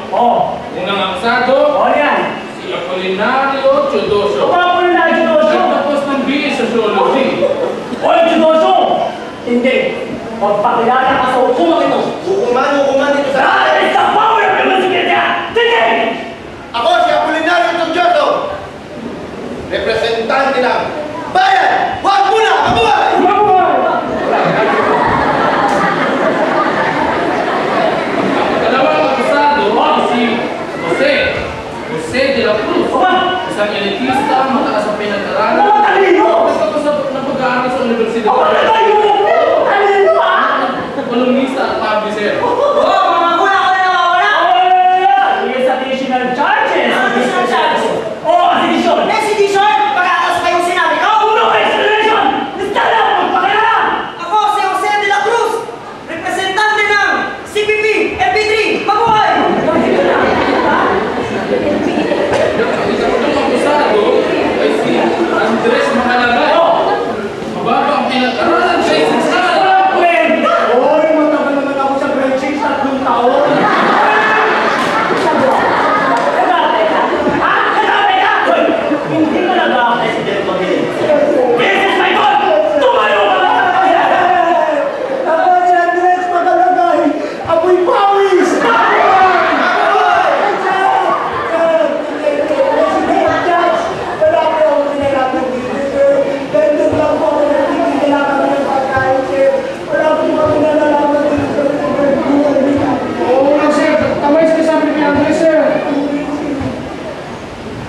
Oh. Unang akusado, Yan. si Apolinario Teodosio. Apolinario Teodosio? Tapos ng BA Sociology. Teodosio! Hindi. Magpakilala ka sa hukumang ito. Hukuman dito sa... That is the power of the Muslimia! Hindi! Ako si Apolinario Teodosio. Representante ng bayan! Huwag muna! Mabuhay! Dalawang akusado, si Jose de la Cruz. Isang elitista, mataas ang pinag-aralan. Tapos ng pag-aaral sa universidad. Kolumnista at publisher. Andres Makalagay. Mababa ang pinag-aralan sa isang sala. Oy, matagal naman ako sa grade 6 at 2 taon. Hindi ka nag-president mo din. This is my God! Tumayo ka! Ako si Andres Makalagay. Ako'y pawis!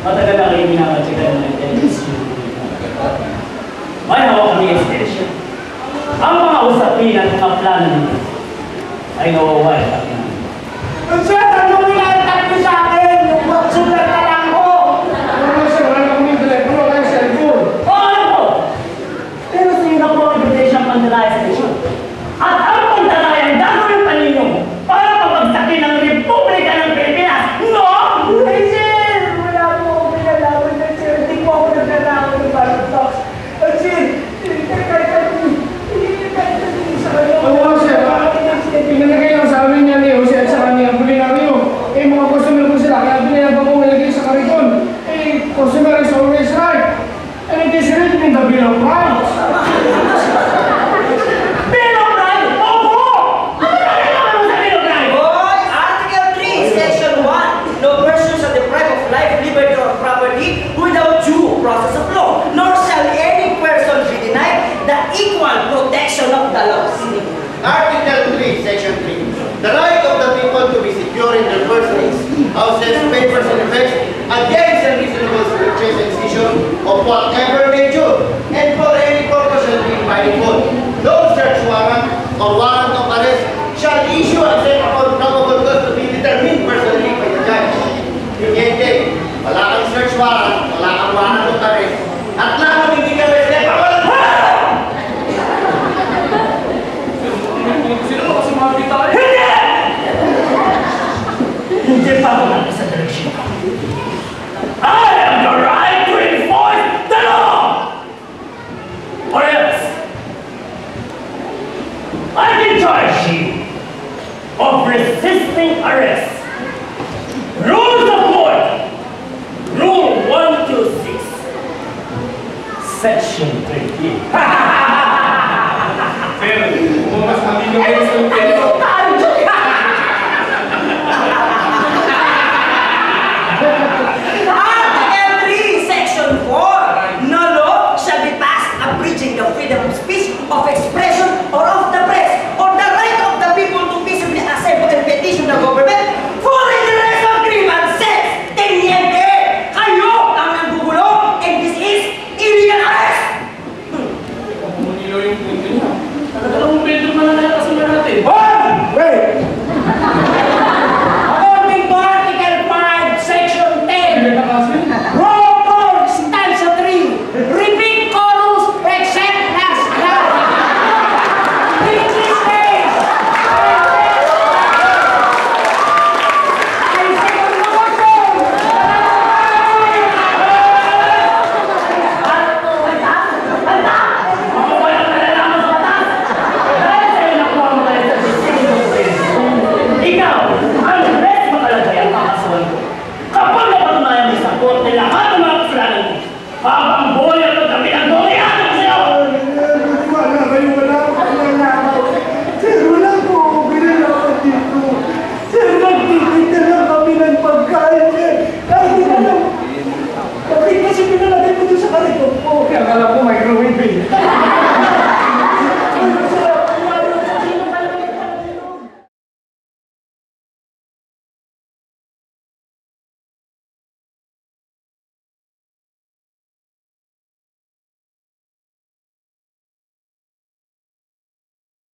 Matagal na kayo minakatsigan ng intelligence. May hawak kami extension. Ang mga usapin at mga plano nito ay nawawala sa akin. Sir, ano mo ilalagay niyo sa akin? Yung super na lang ko! Sir, wala kami telepono kayo cellphone. Oo, ano po? Pero sino po ang invitation pandalaya sa station? At ang pandalaya gagawin pa ninyo para pabagsakin ang Republika ng Pilipinas. No! Hey, sir! Wala po ako pinalaman na, sir. Hindi po ako naglalaman ng ballot box. Sir, Oo, sir. Pinalagay lang sa amin niya ni Jose at sa kanya Apolinario. Mga customer ko sila, kaya binayabang ko malagay sa kariton. Customer is always right. And it is written in the Bill of Rights. Bill of Rights? Opo! Ano na kailangan mo sa Bill of Rights? Boys, Article 3, Section 1. No person shall deprive of life, liberty, or property without due process of law, nor shall any person be denied the equal protection of the laws. Article 3, Section 3. The right of the people to be secure in their persons, houses, papers, and effects against unreasonable searches and seizure of whatever nature and for any purpose shall be invited for. No search warrant or warrant of arrest shall issue except upon probable cause to be determined personally by the judge. Siguiente, wala kang search warrant, wala kang warrant of arrest, at lalong hindi ka respectable. Sino mo kasi mga kita eh? Hindi pa ako natin sa direksyon. I have the right to enforce the law! Or else, I can charge you of resisting arrest. Rules of court. Rule 126. Section 38. Pero, kung mas matino kayo sa